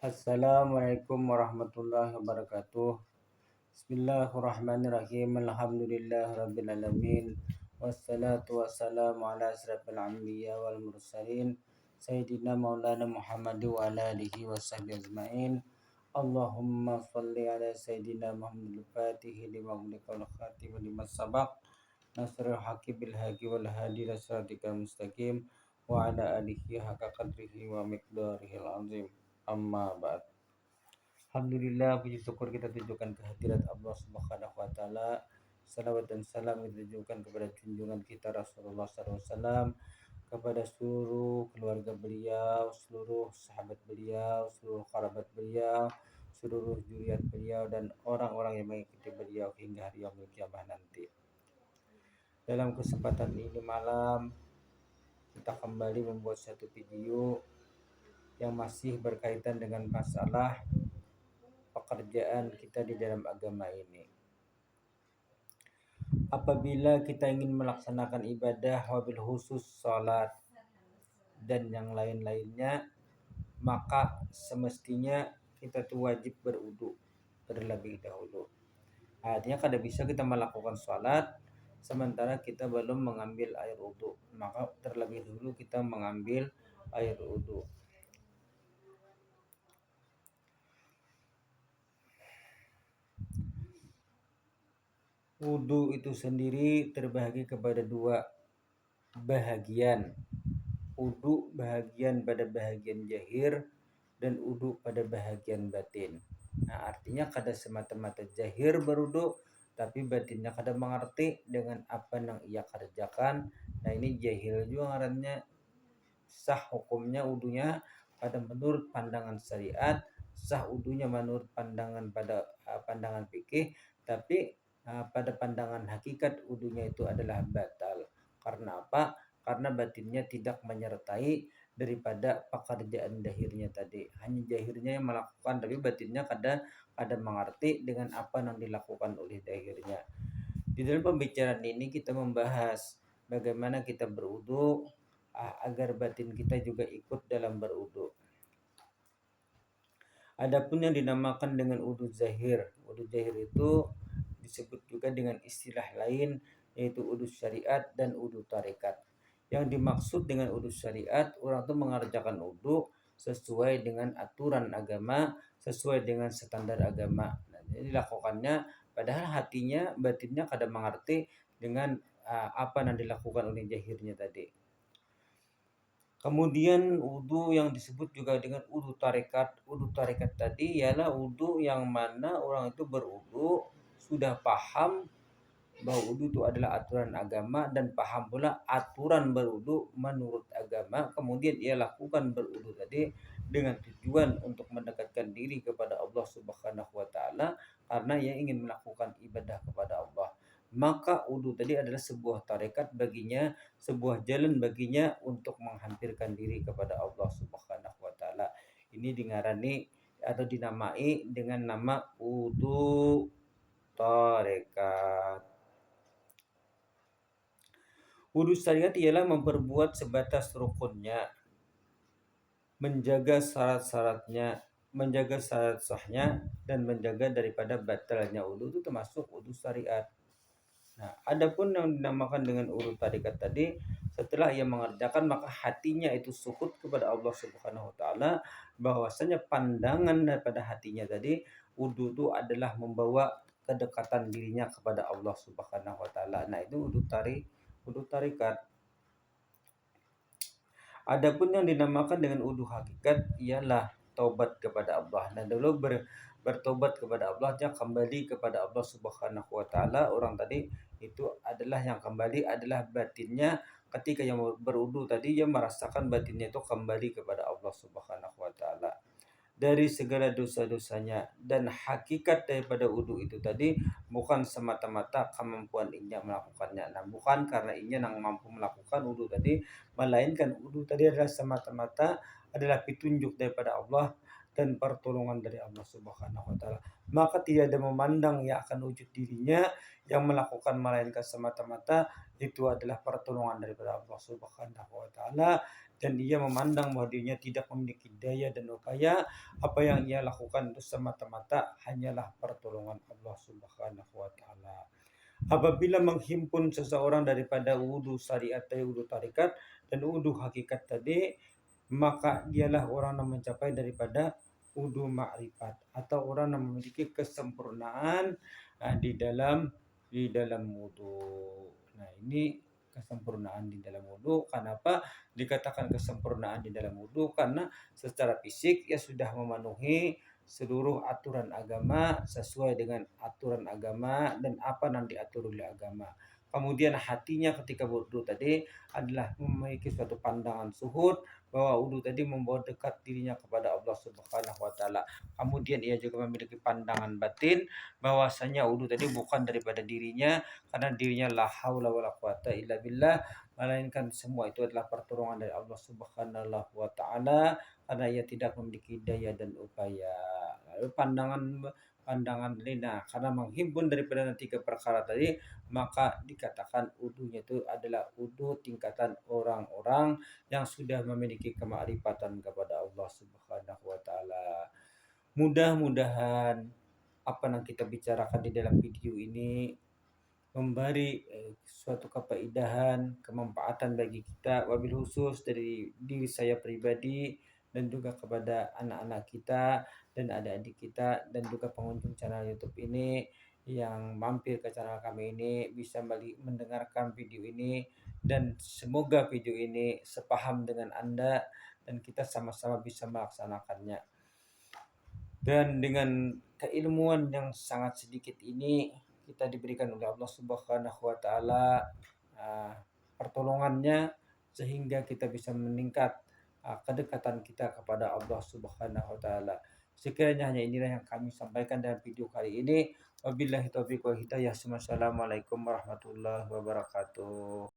Assalamualaikum warahmatullahi wabarakatuh. Bismillahirrahmanirrahim. Alhamdulillahirabbil alamin. Wassalatu wassalamu ala asyrafil anbiya wal mursalin sayyidina maulana Muhammad wa ala alihi washabbihi ajmain. Allahumma shalli ala sayyidina Muhammadil Fatih lima ughliqa wal khatim lima sabaq nasrul haqqi bil haqqi wal hadi ila siratikal mustaqim wa ala alihi haqqa qadrihi wa miqdarihil azim. Amma ba'd. Alhamdulillah, puji syukur kita tujukan kehadirat Allah Subhanahu wa taala. Salawat dan salam kita tujukan kepada junjungan kita Rasulullah SAW, kepada seluruh keluarga beliau, seluruh sahabat beliau, seluruh kerabat beliau, seluruh zuriat beliau dan orang-orang yang mengikuti beliau hingga hari yaumul kiamah nanti. Dalam kesempatan ini malam kita kembali membuat satu video yang masih berkaitan dengan masalah pekerjaan kita di dalam agama ini. Apabila kita ingin melaksanakan ibadah, wabil khusus sholat dan yang lain-lainnya, maka semestinya kita tuh wajib berwudu terlebih dahulu. Artinya kada bisa kita melakukan sholat sementara kita belum mengambil air wudu, maka terlebih dahulu kita mengambil air wudu. Wudu itu sendiri terbagi kepada dua bahagian. Wudu bahagian pada bahagian zahir dan wudu pada bahagian batin. Nah, artinya kada semata-mata zahir berwudu tapi batinnya kada mengerti dengan apa yang ia kerjakan. Nah, ini jahil juga ngarannya. Sah hukumnya wudunya pada menurut pandangan syariat, sah wudunya menurut pandangan fikih, tapi pada pandangan hakikat wudunya itu adalah batal. Karena apa? Karena batinnya tidak menyertai daripada pekerjaan zahirnya tadi. Hanya zahirnya yang melakukan, tapi batinnya kada mengerti dengan apa yang dilakukan oleh zahirnya. Di dalam pembicaraan ini kita membahas bagaimana kita berwudu agar batin kita juga ikut dalam berwudu. Adapun yang dinamakan dengan wudu zahir itu disebut juga dengan istilah lain yaitu wudu syariat dan wudu tarekat. Yang dimaksud dengan wudu syariat, orang itu mengerjakan wudu sesuai dengan aturan agama, sesuai dengan standar agama. Nah, jadi dilakukannya padahal hatinya, batinnya kada mengerti dengan apa yang dilakukan oleh zahirnya tadi. Kemudian wudu yang disebut juga dengan wudu tarekat. Wudu tarekat tadi ialah wudu yang mana orang itu berwudu sudah paham bahwa wudu itu adalah aturan agama dan paham pula aturan berwudu menurut agama. Kemudian ia lakukan berwudu tadi dengan tujuan untuk mendekatkan diri kepada Allah Subhanahu wa taala karena ia ingin melakukan ibadah kepada Allah. Maka wudu tadi adalah sebuah tarekat baginya, sebuah jalan baginya untuk menghampirkan diri kepada Allah Subhanahu wa taala. Ini dingarani atau dinamai dengan nama wudu tarekat. Wudu syariat ialah memperbuat sebatas rukunnya, menjaga syarat-syaratnya, menjaga syarat sahnya dan menjaga daripada batalnya wudu itu termasuk wudu syariat. Nah, adapun yang dinamakan dengan wudu tarekat tadi, setelah ia mengerjakan maka hatinya itu sukut kepada Allah Subhanahu wa taala, bahwasanya pandangan daripada hatinya tadi wudu itu adalah membawa kedekatan dirinya kepada Allah Subhanahu wa taala. Nah, itu wudu tarekat. Adapun yang dinamakan dengan wudu hakikat ialah taubat kepada Allah. Nah, dulu bertobat kepada Allah, dia kembali kepada Allah Subhanahu wa taala. Orang tadi itu adalah yang kembali adalah batinnya. Ketika yang berwudu tadi dia merasakan batinnya itu kembali kepada Allah Subhanahu wa taala dari segala dosa-dosanya, dan hakikat daripada wudu itu tadi bukan semata-mata kemampuan inya melakukannya. Nah, bukan karena inya yang mampu melakukan wudu tadi, melainkan wudu tadi adalah semata-mata adalah petunjuk daripada Allah dan pertolongan dari Allah Subhanahu wa taala. Maka tidak ada memandang yang akan wujud dirinya yang melakukan, melainkan semata-mata itu adalah pertolongan daripada Allah Subhanahu wa taala dan ia memandang bahwa dirinya tidak memiliki daya dan upaya, apa yang ia lakukan itu semata-mata hanyalah pertolongan Allah Subhanahu wa taala. Apabila menghimpun seseorang daripada wudhu syariat dari wudhu tarikat dan wudhu hakikat tadi, maka dialah orang yang mencapai daripada wudhu ma'rifat atau orang yang memiliki kesempurnaan di dalam wudhu. Nah, ini kesempurnaan di dalam wudhu. Kenapa dikatakan kesempurnaan di dalam wudhu? Karena secara fisik ia sudah memenuhi seluruh aturan agama sesuai dengan aturan agama dan apa yang diatur oleh agama. Kemudian hatinya ketika wudhu tadi adalah memiliki suatu pandangan suhud bahwa wudhu tadi membawa dekat dirinya kepada Allah Subhanahu wa taala. Kemudian ia juga memiliki pandangan batin bahwasanya wudhu tadi bukan daripada dirinya, karena dirinya la haula wala quwata illa billah, melainkan semua itu adalah pertolongan dari Allah Subhanahu wa taala, karena ia tidak memiliki daya dan upaya. Lalu pandangan lina karena menghimpun daripada tiga perkara tadi, maka dikatakan udunya itu adalah udu tingkatan orang-orang yang sudah memiliki kemakrifatan kepada Allah Subhanahu wa taala. Mudah-mudahan apa yang kita bicarakan di dalam video ini memberi suatu kefaidahan, kemanfaatan bagi kita, wabil khusus dari diri saya pribadi dan juga kepada anak-anak kita dan adik-adik kita dan juga pengunjung channel YouTube ini yang mampir ke channel kami ini bisa mendengarkan video ini, dan semoga video ini sepaham dengan Anda dan kita sama-sama bisa melaksanakannya. Dan dengan keilmuan yang sangat sedikit ini kita diberikan oleh Allah Subhanahu wa taala pertolongannya sehingga kita bisa meningkat kedekatan kita kepada Allah Subhanahu wa taala. Sekiranya hanya inilah yang kami sampaikan dalam video kali ini. Wabillahi taufiq wal hidayah. Wassalamualaikum warahmatullahi wabarakatuh.